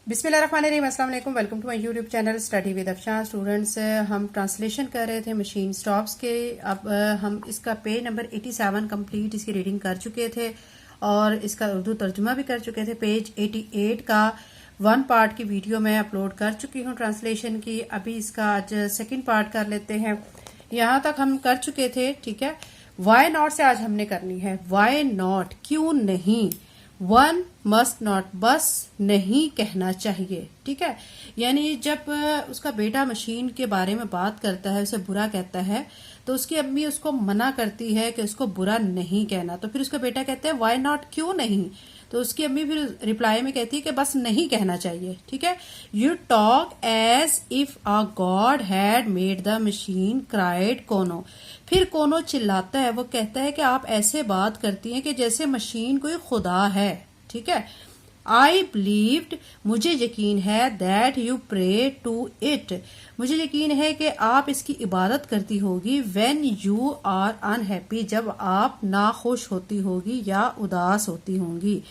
बिस्मिल्लाहिर्रहमानिर्रहीम, अस्सलाम वालेकुम। Welcome to my YouTube channel study with Afshan. Students, हम ट्रांसलेशन कर रहे थे मशीन स्टॉप्स के। अब हम इसका पेज नंबर 87 कंप्लीट इसकी रीडिंग कर चुके थे और इसका उर्दू तर्जुमा भी कर चुके थे। पेज 88 का 1 पार्ट की वीडियो मैं अपलोड कर चुकी हूँ ट्रांसलेशन की। अभी इसका आज सेकंड पार्ट कर लेते हैं। यहाँ तक हम कर चुके थे, ठीक है। वाई नॉट से आज हमने करनी है। वाई नॉट, क्यों नहीं। वन मस्ट नॉट, बस नहीं कहना चाहिए, ठीक है। यानी जब उसका बेटा मशीन के बारे में बात करता है, उसे बुरा कहता है, तो उसकी अम्मी उसको मना करती है कि उसको बुरा नहीं कहना। तो फिर उसका बेटा कहते हैं वाई नॉट, क्यों नहीं। तो उसकी अम्मी फिर रिप्लाई में कहती है कि बस नहीं कहना चाहिए, ठीक है। You talk as if a god had made the machine, cried Kuno. फिर कोनो चिल्लाता है, वो कहता है कि आप ऐसे बात करती हैं कि जैसे मशीन कोई खुदा है, ठीक है। आई बिलीव्ड, मुझे यकीन है, that you pray to it, मुझे यकीन है कि आप इसकी इबादत करती होगी। व्हेन यू आर अनहैप्पी, जब आप नाखुश होती होगी या उदास होती होंगी।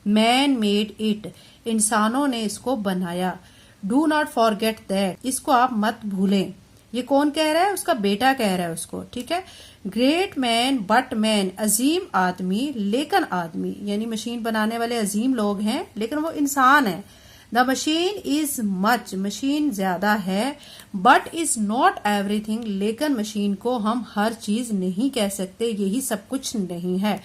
मैन मेड इट, इंसानों ने इसको बनाया। डू नॉट फॉरगेट दैट, इसको आप मत भूलें। ये कौन कह रहा है? उसका बेटा कह रहा है उसको, ठीक है। ग्रेट मैन बट मैन, अजीम आदमी लेकिन आदमी, यानी मशीन बनाने वाले अजीम लोग हैं लेकिन वो इंसान है। The machine is much, machine ज्यादा है। बट इज नॉट एवरीथिंग, लेकिन मशीन को हम हर चीज नहीं कह सकते, यही सब कुछ नहीं है।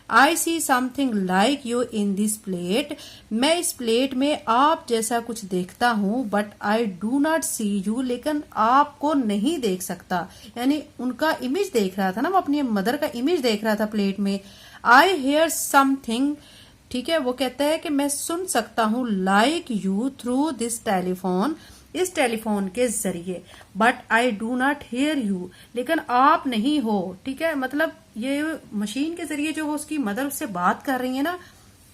I see something like you in this plate, मैं इस प्लेट में आप जैसा कुछ देखता हूँ। But I do not see you, लेकिन आपको नहीं देख सकता। यानी उनका इमेज देख रहा था ना, वो अपनी मदर का इमेज देख रहा था प्लेट में। आई हेयर समथिंग, ठीक है। वो कहता है कि मैं सुन सकता हूँ like you through this telephone, इस टेलीफोन के जरिए। But I do not here you, लेकिन आप नहीं हो, ठीक है। मतलब ये मशीन के जरिए जो वो उसकी मदर उससे बात कर रही है ना,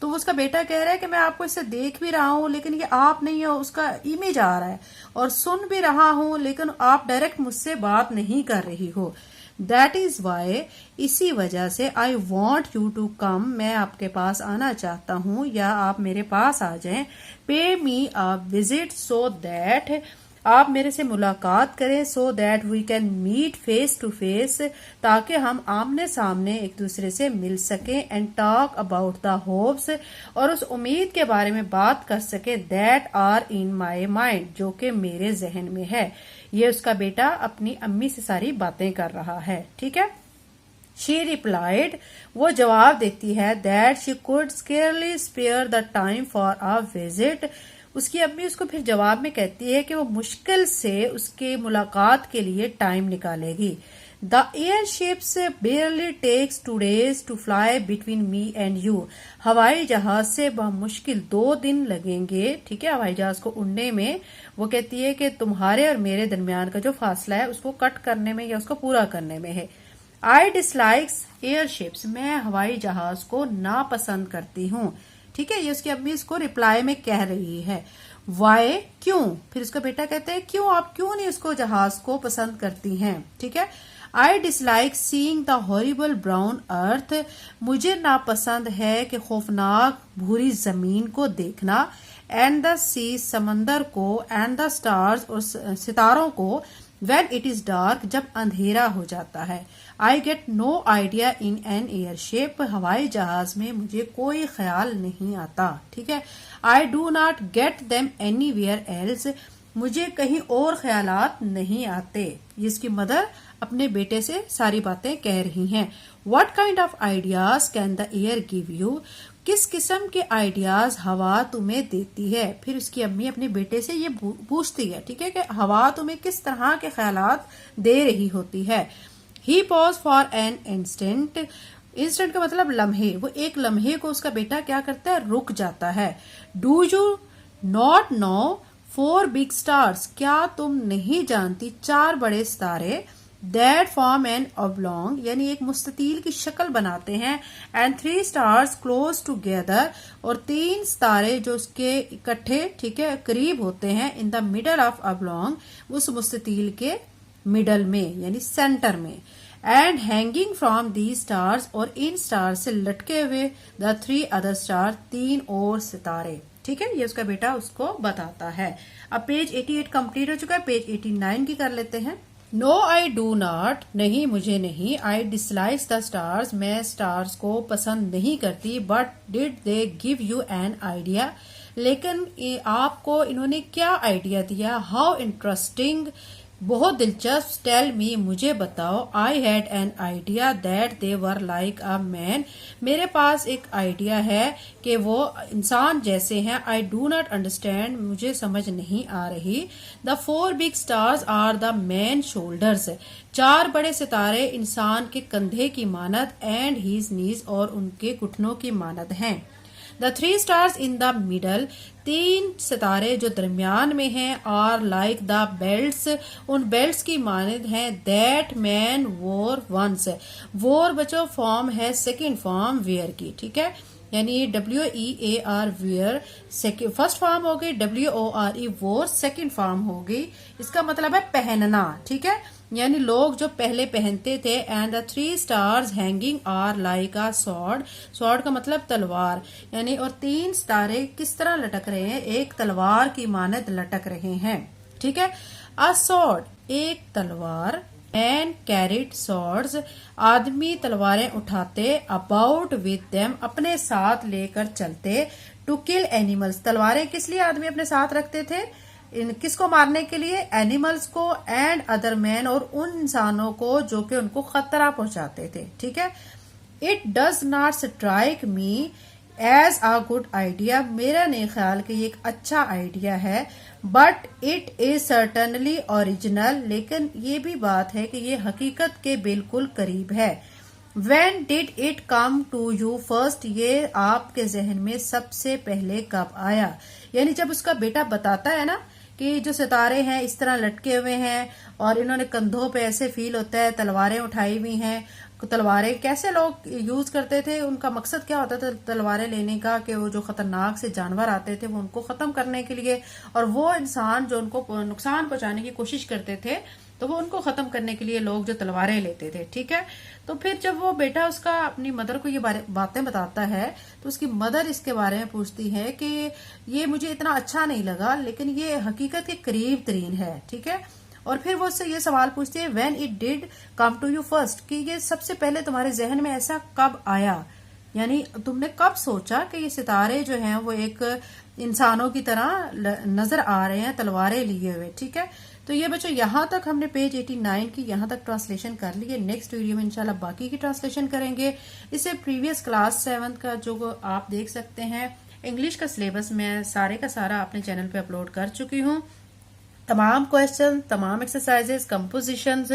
तो वो उसका बेटा कह रहा है कि मैं आपको इससे देख भी रहा हूं लेकिन ये आप नहीं हो, उसका इमेज आ रहा है। और सुन भी रहा हूं लेकिन आप डायरेक्ट मुझसे बात नहीं कर रही हो। दैट इज वाई, इसी वजह से, I want you to come, मैं आपके पास आना चाहता हूँ या आप मेरे पास आ जाएं। पे मी अ विजिट सो दैट, आप मेरे से मुलाकात करें। So that we can meet face to face, ताकि हम आमने सामने एक दूसरे से मिल सकें। And talk about the hopes, और उस उम्मीद के बारे में बात कर सके। That are in my mind, जो कि मेरे जहन में है। ये उसका बेटा अपनी अम्मी से सारी बातें कर रहा है, ठीक है। शी रिप्लाइड, वो जवाब देती है, that she could scarcely spare the time for a visit. उसकी अम्मी उसको फिर जवाब में कहती है कि वो मुश्किल से उसके मुलाकात के लिए टाइम निकालेगी। The airships barely takes 2 days to fly between me and you, हवाई जहाज से मुश्किल 2 दिन लगेंगे, ठीक है, हवाई जहाज को उड़ने में। वो कहती है कि तुम्हारे और मेरे दरमियान का जो फासला है उसको कट करने में या उसको पूरा करने में है। आई डिसलाइक्स एयरशिप्स, मैं हवाई जहाज को नापसंद करती हूँ, ठीक है। ये उसकी अम्मी इसको रिप्लाई में कह रही है। वाई, क्यों। फिर उसका बेटा कहते हैं क्यों, आप क्यों नहीं उसको जहाज को पसंद करती हैं, ठीक है। I dislike seeing the horrible brown earth, मुझे नापसंद है कि खौफनाक भूरी जमीन को देखना। एंड द सी, समंदर को। एंड द स्टार्स, और सितारों को। When it is dark, जब अंधेरा हो जाता है। I get no idea in an airship, हवाई जहाज में मुझे कोई ख्याल नहीं आता, ठीक है। I do not get them anywhere else, मुझे कहीं और ख्यालात नहीं आते। ये इसकी मदर अपने बेटे से सारी बातें कह रही हैं। What kind of ideas can the air give you, किस किस्म के आइडियाज हवा तुम्हें देती है। फिर उसकी अम्मी अपने बेटे से ये पूछती है, ठीक है, कि हवा तुम्हें किस तरह के ख्यालात दे रही होती है। He pause for an instant, instant का मतलब लम्हे। वो एक लम्हे को उसका बेटा क्या करता है, रुक जाता है। Do you not know 4 big stars, क्या तुम नहीं जानती 4 बड़े सितारे। दैट फॉर्म एन ऑब्लोंग, यानी एक मुस्ततील की शक्ल बनाते हैं। एंड 3 स्टार्स क्लोज टूगेदर, और 3 सितारे जो उसके इकट्ठे, ठीक है, करीब होते हैं। इन द मिडल ऑफ ऑब्लोंग, उस मुस्ततील के मिडल में यानी सेंटर में। And hanging from the stars, और इन स्टार से लटके हुए द 3 अदर स्टार, 3 और सितारे, ठीक है, ये उसका बेटा उसको बताता है। अब पेज 88 कंप्लीट हो चुका है, पेज 89 की कर लेते हैं। नो आई डू नॉट, नहीं मुझे नहीं, आई डिसलाइक द स्टार्स, मैं स्टार्स को पसंद नहीं करती, but did they give you an idea, लेकिन आपको इन्होंने क्या आइडिया दिया, हाउ इंटरेस्टिंग, बहुत दिलचस्प, टेल मी, मुझे बताओ, I had an idea that they were like a man, मेरे पास एक आइडिया है कि वो इंसान जैसे हैं, आई डू नॉट अंडरस्टैंड, मुझे समझ नहीं आ रही, the 4 big stars are the man shoulders, 4 बड़े सितारे इंसान के कंधे की मानद, एंड हीज नीज, और उनके घुटनों की मानद हैं। The 3 stars in the middle, 3 सितारे जो दरमियान में हैं, आर लाइक द बेल्ट्स, उन बेल्ट्स की मानद हैं, दैट मैन वोर वंस, वोर बच्चों फॉर्म है सेकेंड फॉर्म वेयर की, ठीक है, यानी WEAR वेयर फर्स्ट फॉर्म हो गई, WORE वोर सेकेंड फॉर्म हो गई, इसका मतलब है पहनना, ठीक है, यानी लोग जो पहले पहनते थे। And the 3 stars hanging are like a sword, sword का मतलब तलवार, यानी और 3 सितारे किस तरह लटक रहे हैं, एक तलवार की मानद लटक रहे हैं, ठीक है। अ स्वॉर्ड, एक तलवार, मैन कैरिड स्वॉर्ड्स, आदमी तलवारें उठाते, अबाउट विद देम, अपने साथ लेकर चलते, टू किल एनिमल्स, तलवारें किस लिए आदमी अपने साथ रखते थे, किसको मारने के लिए, एनिमल्स को, एंड अदर मैन, और उन इंसानों को जो कि उनको खतरा पहुंचाते थे, ठीक है। It does not strike me as a good idea, मेरा नहीं ख्याल कि ये एक अच्छा आइडिया है, but it is certainly original, लेकिन ये भी बात है कि ये हकीकत के बिल्कुल करीब है। When did it come to you first, ये आपके जहन में सबसे पहले कब आया, यानी जब उसका बेटा बताता है ना कि जो सितारे हैं इस तरह लटके हुए हैं और इन्होंने कंधों पे ऐसे फील होता है, तलवारें उठाई हुई हैं, तलवारें कैसे लोग यूज करते थे, उनका मकसद क्या होता था तलवारें लेने का, कि वो जो खतरनाक से जानवर आते थे वो उनको खत्म करने के लिए, और वो इंसान जो उनको नुकसान पहुंचाने की कोशिश करते थे तो वो उनको खत्म करने के लिए लोग जो तलवारें लेते थे, ठीक है। तो फिर जब वो बेटा उसका अपनी मदर को ये बातें बताता है तो उसकी मदर इसके बारे में पूछती है कि ये मुझे इतना अच्छा नहीं लगा, लेकिन ये हकीकत के करीब तरीन है, ठीक है। और फिर वो उससे ये सवाल पूछती है, when it did come to you first, कि ये सबसे पहले तुम्हारे जहन में ऐसा कब आया, यानी तुमने कब सोचा कि ये सितारे जो हैं वो एक इंसानों की तरह नजर आ रहे हैं तलवारें लिए हुए, ठीक है। तो ये बच्चों यहाँ तक हमने पेज 89 की यहाँ तक ट्रांसलेशन कर ली है। नेक्स्ट वीडियो में इंशाल्लाह बाकी की ट्रांसलेशन करेंगे। इससे प्रीवियस क्लास 7 का जो आप देख सकते हैं इंग्लिश का सिलेबस मैं सारे का सारा अपने चैनल पे अपलोड कर चुकी हूँ। तमाम क्वेश्चन, तमाम एक्सरसाइजेस, कंपोजिशंस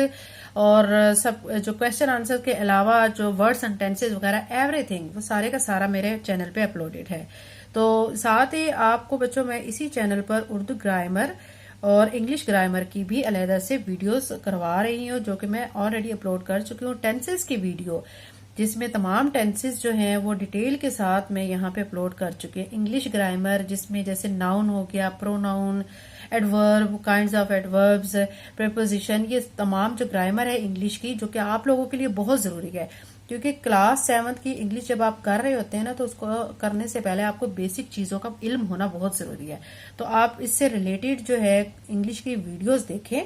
और सब जो क्वेश्चन आंसर के अलावा जो वर्ड सेंटेंसेस वगैरह एवरीथिंग वो सारे का सारा मेरे चैनल पे अपलोडेड है। तो साथ ही आपको बच्चों मैं इसी चैनल पर उर्दू ग्रामर और इंग्लिश ग्रामर की भी अलहदा से वीडियोस करवा रही हूँ, जो कि मैं ऑलरेडी अपलोड कर चुकी हूँ। टेंसेस की वीडियो जिसमें तमाम टेंसेस जो हैं वो डिटेल के साथ मैं यहाँ पे अपलोड कर चुकी हूँ। इंग्लिश ग्रामर जिसमें जैसे नाउन हो गया, pronoun, adverb, kinds of adverbs, preposition, ये तमाम जो ग्रामर है इंग्लिश की जो कि आप लोगों के लिए बहुत जरूरी है, क्योंकि क्लास 7 की इंग्लिश जब आप कर रहे होते हैं ना तो उसको करने से पहले आपको बेसिक चीजों का इल्म होना बहुत जरूरी है। तो आप इससे रिलेटेड जो है इंग्लिश की वीडियोस देखें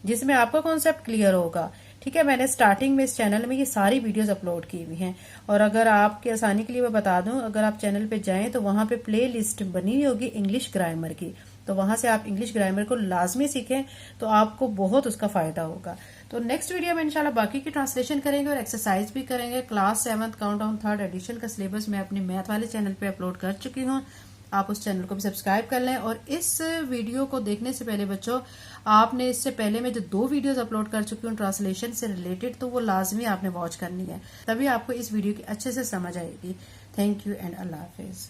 जिसमें आपका कॉन्सेप्ट क्लियर होगा, ठीक है। मैंने स्टार्टिंग में इस चैनल में ये सारी वीडियोस अपलोड की हुई हैं, और अगर आपकी आसानी के लिए मैं बता दूं, अगर आप चैनल पे जाएं तो वहां पे प्ले लिस्ट बनी हुई होगी इंग्लिश ग्रामर की, तो वहां से आप इंग्लिश ग्रामर को लाजमी सीखें तो आपको बहुत उसका फायदा होगा। तो नेक्स्ट वीडियो में इंशाल्लाह बाकी की ट्रांसलेशन करेंगे और एक्सरसाइज भी करेंगे। क्लास 7 काउंटडाउन 3rd एडिशन का सिलेबस मैं अपने मैथ वाले चैनल पे अपलोड कर चुकी हूँ, आप उस चैनल को भी सब्सक्राइब कर लें। और इस वीडियो को देखने से पहले बच्चों आपने इससे पहले मैं जो 2 वीडियोस अपलोड कर चुकी हूँ ट्रांसलेशन से रिलेटेड, तो वो लाजमी आपने वॉच करनी है, तभी आपको इस वीडियो की अच्छे से समझ आएगी। Thank you and Allah Hafiz.